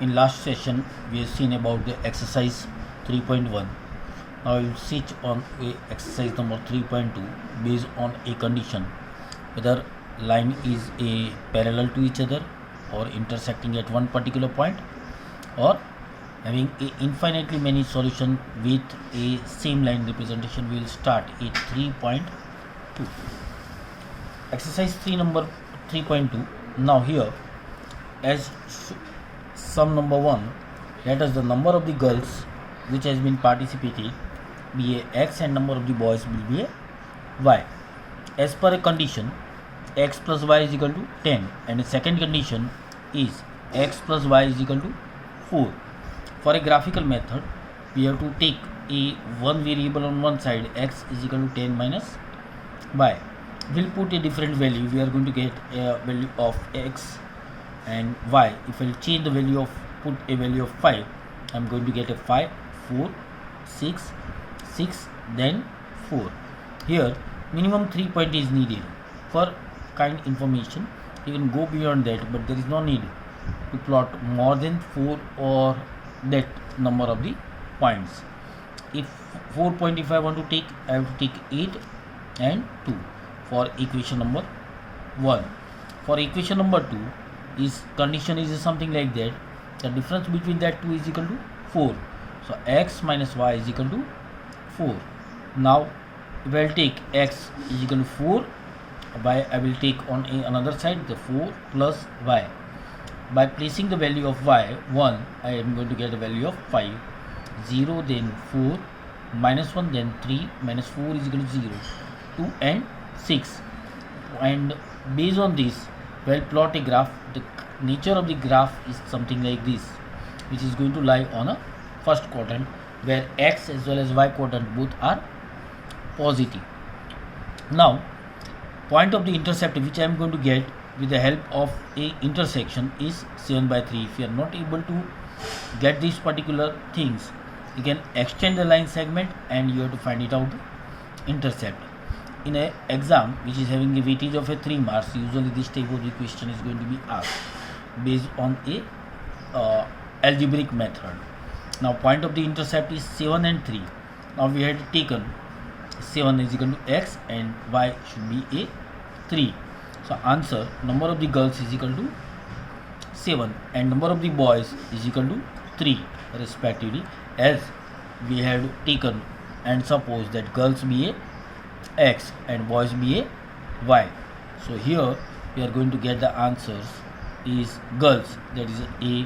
In last session we have seen about the exercise 3.1. Now we will switch on a exercise number 3.2 based on a condition whether line is a parallel to each other or intersecting at one particular point or having a infinitely many solution with a same line representation. We will start a 3.2 exercise 3 number 3.2. Now here as sum number 1, let us the number of the girls which has been participated be a x and number of the boys will be a y. As per a condition x plus y is equal to 10 and the second condition is x plus y is equal to 4. For a graphical method we have to take a one variable on one side, x is equal to 10 minus y. We'll put a different value. We are going to get a value of x and y. If I'll change the value of put a value of 5, I'm going to get a 5, 4, 6, 6, then 4. Here minimum 3 point is needed. For kind information you can go beyond that, but there is no need to plot more than 4 or that number of the points. If 4 point if I want to take, I have to take 8 and 2 for equation number 1. For equation number 2 is condition is something like that. The difference between that 2 is equal to 4. So x minus y is equal to 4. Now if I will take x is equal to 4, y I will take on another side the 4 plus y. By placing the value of y 1, I am going to get the value of 5, 0 then 4, minus 1 then 3, minus 4 is equal to 0, 2 and 6. And based on this, we'll plot a graph. The nature of the graph is something like this, which is going to lie on a first quadrant where x as well as y quadrant both are positive. Now point of the intercept which I am going to get with the help of a intersection is 7/3. If you are not able to get these particular things, you can extend the line segment and you have to find it out the intercept. In a exam which is having a weightage of a 3 marks, usually this type of the question is going to be asked based on a algebraic method. Now point of the intercept is 7 and 3. Now we had taken 7 is equal to x and y should be a 3. So answer number of the girls is equal to 7 and number of the boys is equal to 3 respectively, as we had taken and suppose that girls be a x and boys be a y. So here we are going to get the answers is girls, that is a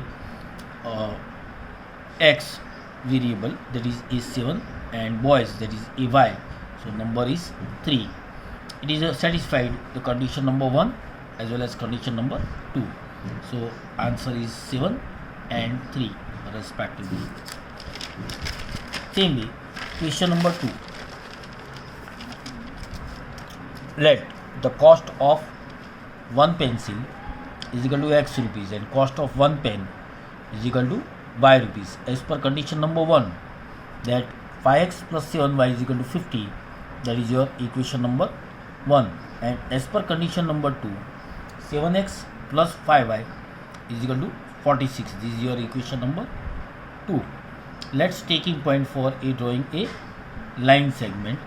x variable, that is a7, and boys, that is a y. So number is 3. It is satisfied the condition number 1 as well as condition number 2. So answer is 7 and 3 respectively. Same way, question number 2. Let the cost of one pencil is equal to x rupees and cost of one pen is equal to y rupees. As per condition number 1, that 5x plus 7y is equal to 50, that is your equation number 1. And as per condition number 2, 7x plus 5y is equal to 46, this is your equation number 2. Let's taking point for a drawing a line segment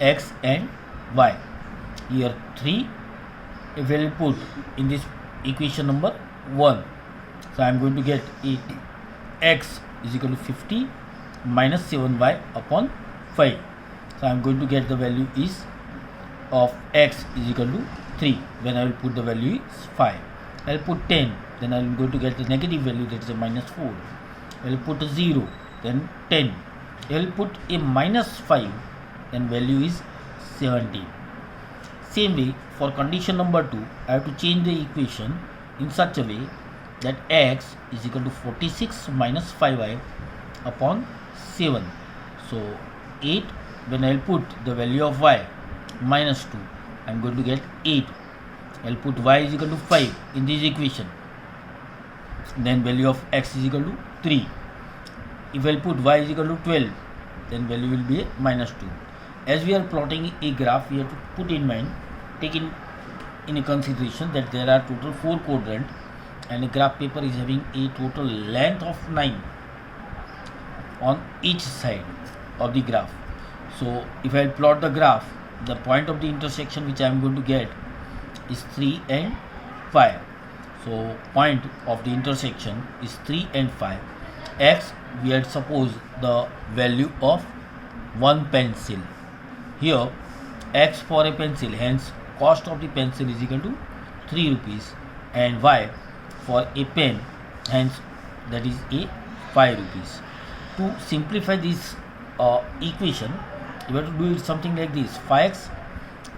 x and y. Here 3 if we will put in this equation number 1. So I am going to get x is equal to 50 minus 7y upon 5. So I am going to get the value is of x is equal to 3 when I will put the value is 5. I will put 10, then I am going to get the negative value, that is a minus 4. I will put a 0, then 10. I will put a minus 5, then value is 17. Same way for condition number 2, I have to change the equation in such a way that x is equal to 46 minus 5y upon 7. So 8, when I will put the value of y minus 2, I am going to get 8. I will put y is equal to 5 in this equation, then value of x is equal to 3. If I will put y is equal to 12, then value will be a minus 2. As we are plotting a graph, we have to put in mind, take in a consideration that there are total 4 quadrants and a graph paper is having a total length of 9 on each side of the graph. So if I plot the graph, the point of the intersection which I am going to get is 3 and 5. So point of the intersection is 3 and 5. X, we had supposed the value of one pencil. Here X for a pencil, hence cost of the pencil is equal to 3 rupees, and Y for a pen, hence that is a 5 rupees. To simplify this equation, you have to do it something like this. 5x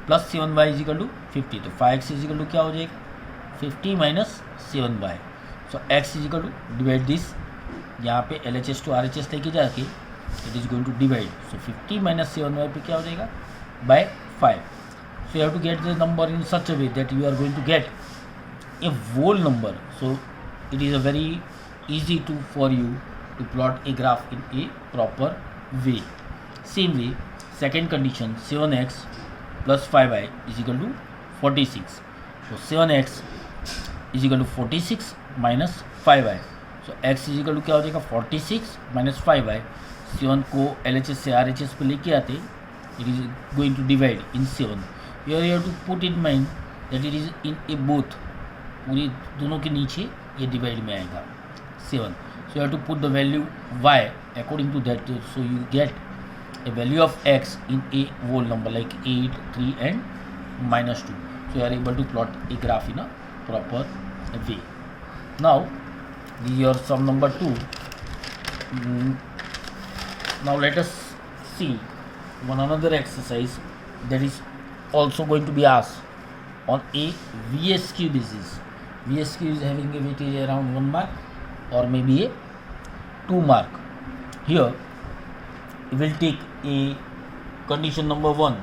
plus 7y is equal to 50. तो 5x is equal to क्या हो जाएगा 50 minus 7y. So x is equal to divide this, यहाँ पे LHS to RHS लेके जाके it is going to divide. So 50 minus 7y पे क्या हो जाएगा by 5. So you have to get the number in such a way that you are going to get a whole number. So it is a very easy to for you to plot a graph in a proper way. Same way, second condition, 7x plus 5y is equal to 46. So 7x is equal to 46 minus 5y. So x is equal to क्या हो जाएगा 46 minus 5y. 7 को LHS से RHS पे लेके आते, it is going to divide in 7. Here you have to put in mind that it is in a both, पूरी दोनों के नीचे ये डिवाइड में आएगा 7. So you have to put the value y according to that. So you get a value of x in a whole number like 8, 3 and minus 2. So you are able to plot a graph in a proper way. Now this is your sum number 2. Now let us see one another exercise that is also going to be asked on a VSQ basis. VSQ is having a weightage around 1 mark or maybe a 2 mark. Here we will take a condition number 1.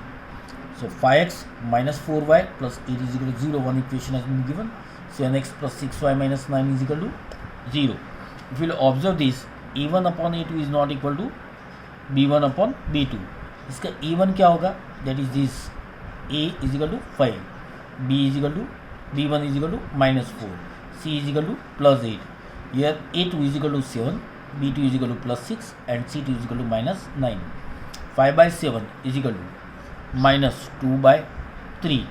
So 5x minus 4y plus 8 is equal to 0. One equation has been given. 7x plus 6y minus 9 is equal to 0. If you will observe this, a1 upon a2 is not equal to b1 upon b2. इसका a1 क्या होगा, that is this, a is equal to 5, b is equal to b1 is equal to minus 4, c is equal to plus 8. Here a2 is equal to 7, b2 is equal to plus 6 and c2 is equal to minus 9. 5 by 7 is equal to minus 2 by 3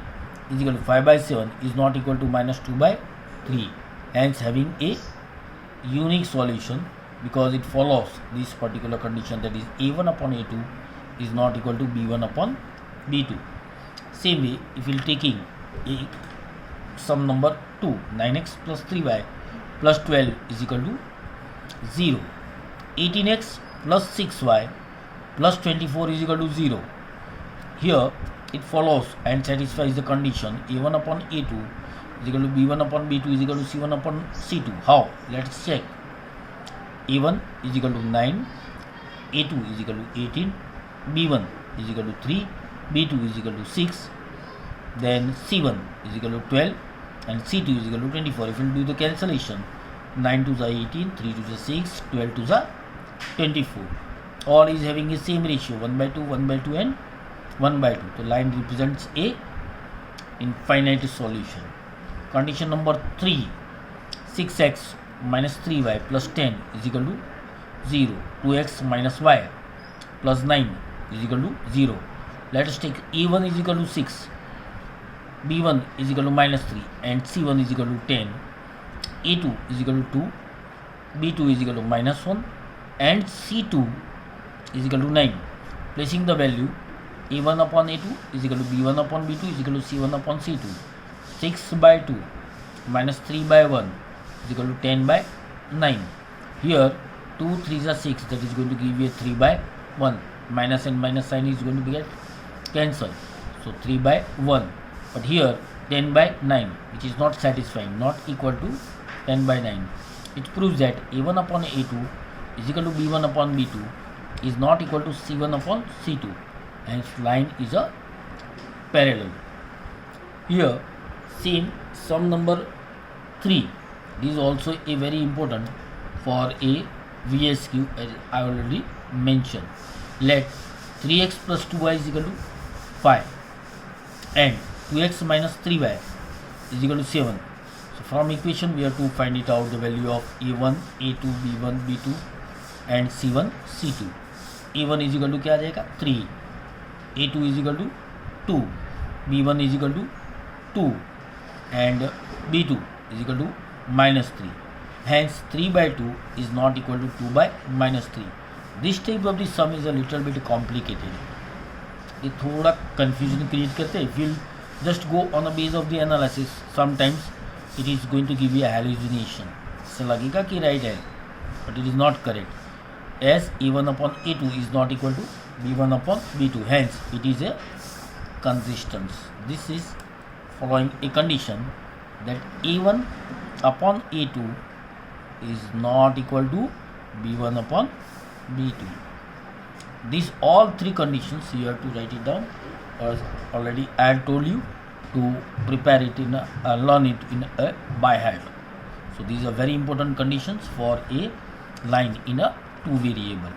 is equal to 5 by 7 is not equal to minus 2 by 3. Hence having a unique solution because it follows this particular condition, that is a1 upon a2 is not equal to b1 upon b2. Same way, if you are taking a sum number 2, 9x plus 3y plus 12 is equal to 0. 18x plus 6y plus 24 is equal to 0. Here it follows and satisfies the condition a1 upon a2 is equal to b1 upon b2 is equal to c1 upon c2. How? Let's check. a1 is equal to 9, a2 is equal to 18, b1 is equal to 3, b2 is equal to 6, then c1 is equal to 12 and c2 is equal to 24. If you do the cancellation, 9 to the 18, 3 to the 6, 12 to the 24. All is having the same ratio, 1 by 2, 1 by 2 and 1 by 2. The line represents a infinite solution. Condition number 3, 6x minus 3y plus 10 is equal to 0. 2x minus y plus 9 is equal to 0. Let us take a1 is equal to 6, b1 is equal to minus 3 and c1 is equal to 10, a2 is equal to 2, b2 is equal to minus 1 and c2 is equal to 9. Placing the value, a1 upon a2 is equal to b1 upon b2 is equal to c1 upon c2. 6 by 2 minus 3 by 1 is equal to 10 by 9. Here 2 3s are 6, that is going to give you a 3 by 1. Minus and minus sign is going to be get cancelled. So 3 by 1. But here 10 by 9, which is not satisfying, not equal to 10 by 9. It proves that a1 upon a2 is equal to b1 upon b2 is not equal to c1 upon c2. Hence line is a parallel. Here same sum number 3. This is also a very important for a VSQ, as I already mentioned. Let 3x plus 2y is equal to 5 and 2x minus 3y is equal to 7. So from equation we have to find it out the value of a1, a2, b1, b2 and c1, c2. a1 is equal to क्या आ जाएगा 3, a2 is equal to 2, b1 is equal to 2 and b2 is equal to -3. Hence 3 by 2 is not equal to 2 by -3. This type of the sum is a little bit complicated. ये थोड़ा confusion create करते हैं. If you just go on the base of the analysis, sometimes it is going to give you a hallucination. इससे लगेगा कि right है, but it is not correct. As a1 upon a2 is not equal to b1 upon b2. Hence it is a consistence. This is following a condition that a1 upon a2 is not equal to b1 upon b2. These all three conditions you have to write it down, as already I have told you to prepare it in learn it in a by heart. So these are very important conditions for a line in a two variable.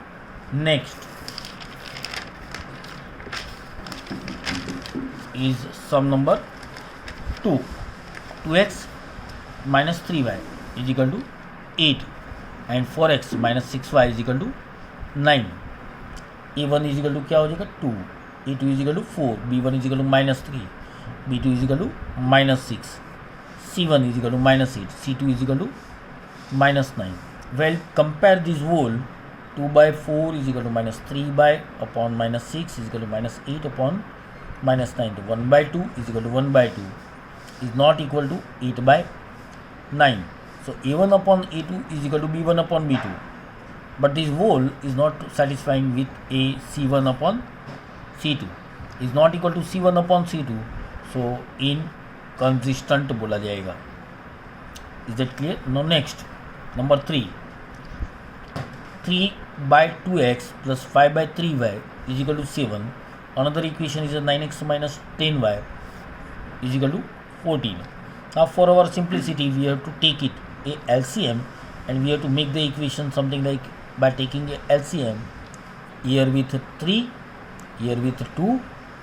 Next is sum number 2. 2x minus 3y is equal to 8 and 4x minus 6y is equal to 9. a1 is equal to क्या हो जाएगा 2, a2 is equal to 4, b1 is equal to -3, b2 is equal to -6, c1 is equal to -8, c2 is equal to -9. Well, compare this whole. 2 by 4 is equal to -3 by upon -6 is equal to -8 upon -9. 1 by 2 is equal to 1 by 2 is not equal to 8 by 9. So a1 upon a2 is equal to b1 upon b2. But this whole is not satisfying with a c1 upon c2. Is not equal to c1 upon c2. So inconsistent बोला जाएगा. Is that clear? Now next, number 3. 3 by 2x plus 5 by 3y is equal to 7. Another equation is a 9x minus 10y is equal to 14. Now for our simplicity we have to take it a LCM and we have to make the equation something like by taking a LCM here with 3, here with 2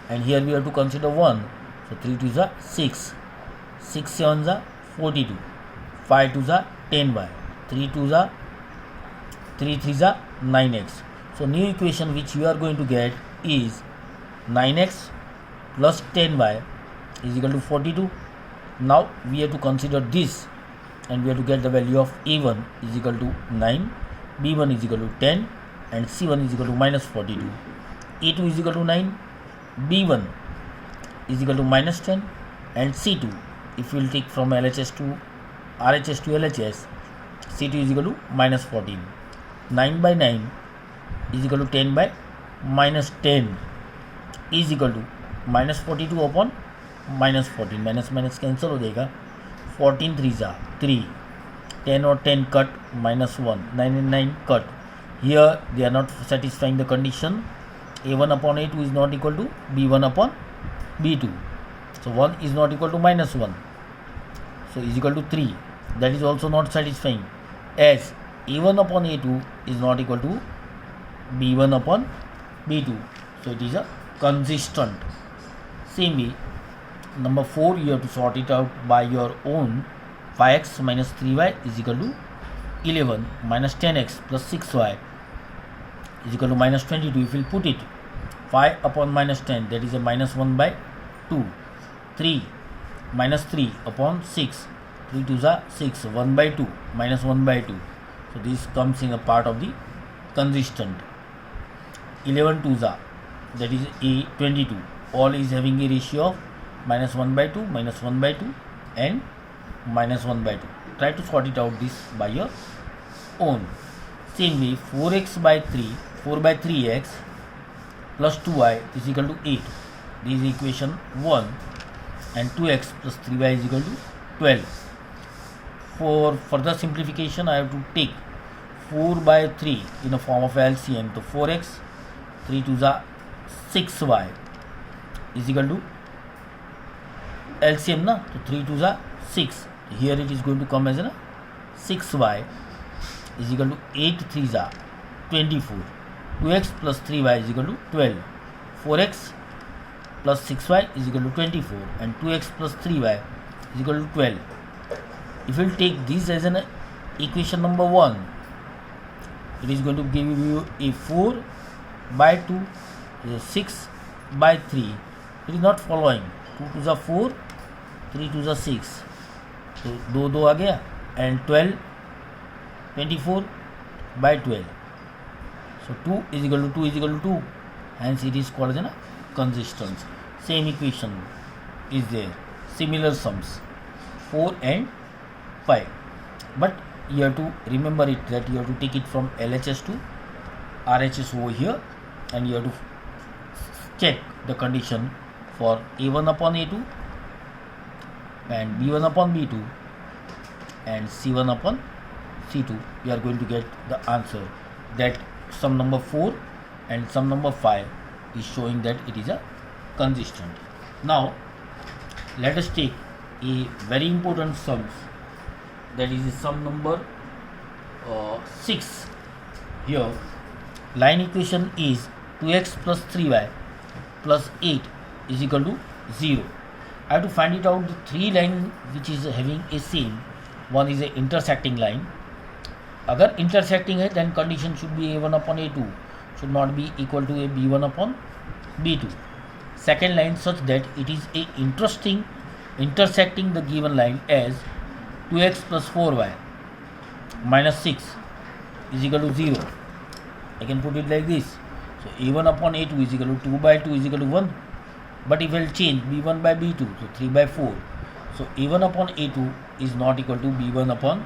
and here we have to consider 1. So 3 2s are 6, 6 7s are 42, 5 2s are 10y, 3 2s are 3 3s are 9x. So new equation which you are going to get is 9x plus 10y is equal to 42. Now we have to consider this and we have to get the value of a1 is equal to 9, b1 is equal to 10 and c1 is equal to -42. a2 is equal to 9, b1 is equal to -10 and c2, if we will take from LHS to RHS to LHS, c2 is equal to -14. 9 by 9 is equal to 10 by -10 is equal to -42 upon -14. Minus cancel हो जाएगा. 14 3s are 3, 10 और 10 cut -1, 9 and 9 cut. Here they are not satisfying the condition. a1 upon a2 is not equal to b1 upon b2. So 1 is not equal to -1. So is equal to 3. That is also not satisfying, as a1 upon a2 is not equal to b1 upon b2. So it is a consistent. Same way, number 4 you have to sort it out by your own. 5x minus 3y is equal to 11 minus 10x plus 6y is equal to -22. If you will put it 5 upon -10, that is a -1 by 2. 3 minus 3 upon 6, 3 2s are 6, 1 by 2 minus 1 by 2. So this comes in a part of the consistent. 11 2s are, that is a 22. All is having a ratio of -1 by 2, -1 by 2 and -1 by 2. Try to sort it out this by your own. Same way, 4x by 3, 4 by 3x plus 2y is equal to 8. This is equation 1 and 2x plus 3y is equal to 12. For further simplification I have to take 4 by 3 in the form of LCM. So 4x, 3 2s are 6y is equal to LCM na, so 3 2s are 6. Here it is going to come as a 6y is equal to 8 3s are 24. 2x plus 3y is equal to 12. 4x plus 6y is equal to 24 and 2x plus 3y is equal to 12. If you take this as an equation number 1, it is going to give you a 4 by 2, a 6 by 3. It is not following. 2 to the 4, 3 to the 6. So 2 आ गया, and 12, 24 by 12. So 2 is equal to 2 is equal to 2. Hence it is called as a consistence. Same equation is there. Similar sums 4 and 5. But you have to remember it that you have to take it from LHS to RHS over here, and you have to check the condition for A1 upon A2 and B1 upon B2 and C1 upon C2. You are going to get the answer that sum number 4 and sum number 5 is showing that it is a consistent. Now let us take a very important sum, that is sum number 6. Here line equation is 2x plus 3y plus 8 is equal to 0. I have to find it out the 3 line which is having a same. One is a intersecting line. अगर intersecting है then condition should be A1 upon A2 should not be equal to a B1 upon B2. Second line such that it is a intersecting the given line as 2x plus 4y minus 6 is equal to 0. I can put it like this. So A1 upon A2 is equal to 2 by 2 is equal to 1. But if I will change B1 by B2, so 3 by 4. So A1 upon A2 is not equal to B1 upon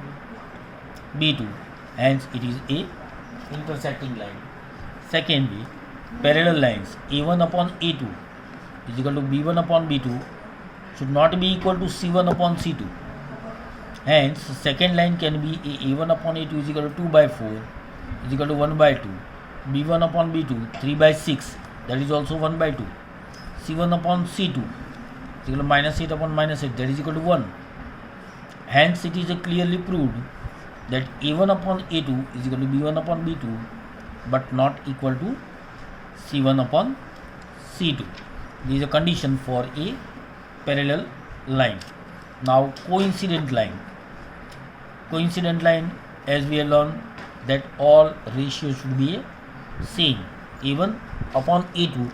B2. Hence it is a intersecting line. Secondly, parallel lines A1 upon A2 is equal to B1 upon B2 should not be equal to C1 upon C2. Hence second line can be A1 upon A2 is equal to 2 by 4 is equal to 1 by 2. B1 upon B2 3 by 6, that is also 1 by 2. C1 upon C2 is equal to minus 8 upon minus 8, that is equal to 1. Hence it is clearly proved that A1 upon A2 is equal to B1 upon B2 but not equal to C1 upon C2. This is a condition for a parallel line. Now coincident line. Coincident line, as we have learned that all ratios should be same. A1 upon A2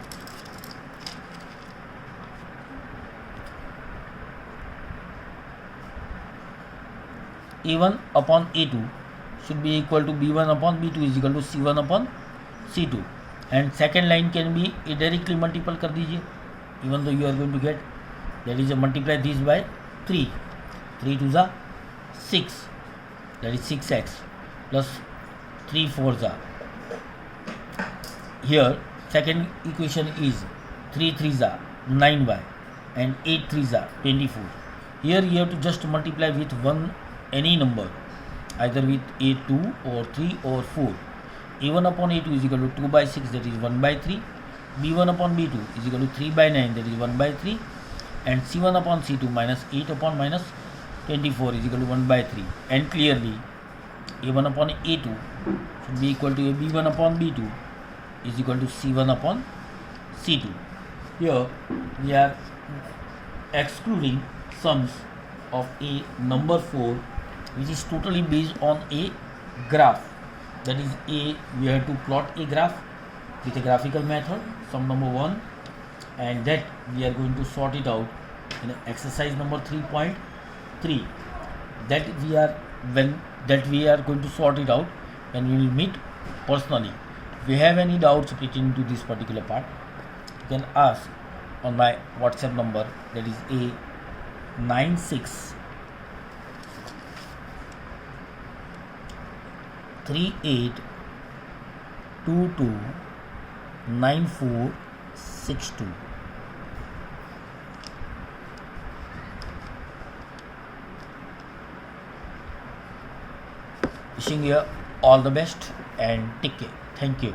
A1 upon A2 should be equal to B1 upon B2 is equal to C1 upon C2. And second line can be a directly multiple कर दीजिए, even though you are going to get, that is a multiply this by 3. 3 to the 6, that is 6x plus 3 4s are. Here second equation is 3 3s are 9y and 8 3s are 24. Here you have to just multiply with one any number, either with A2 or 3 or 4. A1 upon A2 is equal to 2 by 6, that is 1 by 3. B1 upon B2 is equal to 3 by 9, that is 1 by 3. And C1 upon C2 minus 8 upon minus 24 is equal to 1 by 3. And clearly A1 upon A2 should be equal to a B1 upon B2 is equal to C1 upon C2. Here we are excluding sums of a number 4 which is totally based on a graph. That is we have to plot a graph with a graphical method, sum number 1, and that we are going to sort it out in exercise number 3.3. That we are going to sort it out when we will meet personally. If you have any doubts pertaining to this particular part, you can ask on my WhatsApp number, that is A96 3822 9462. Wishing you all the best and take care. Thank you.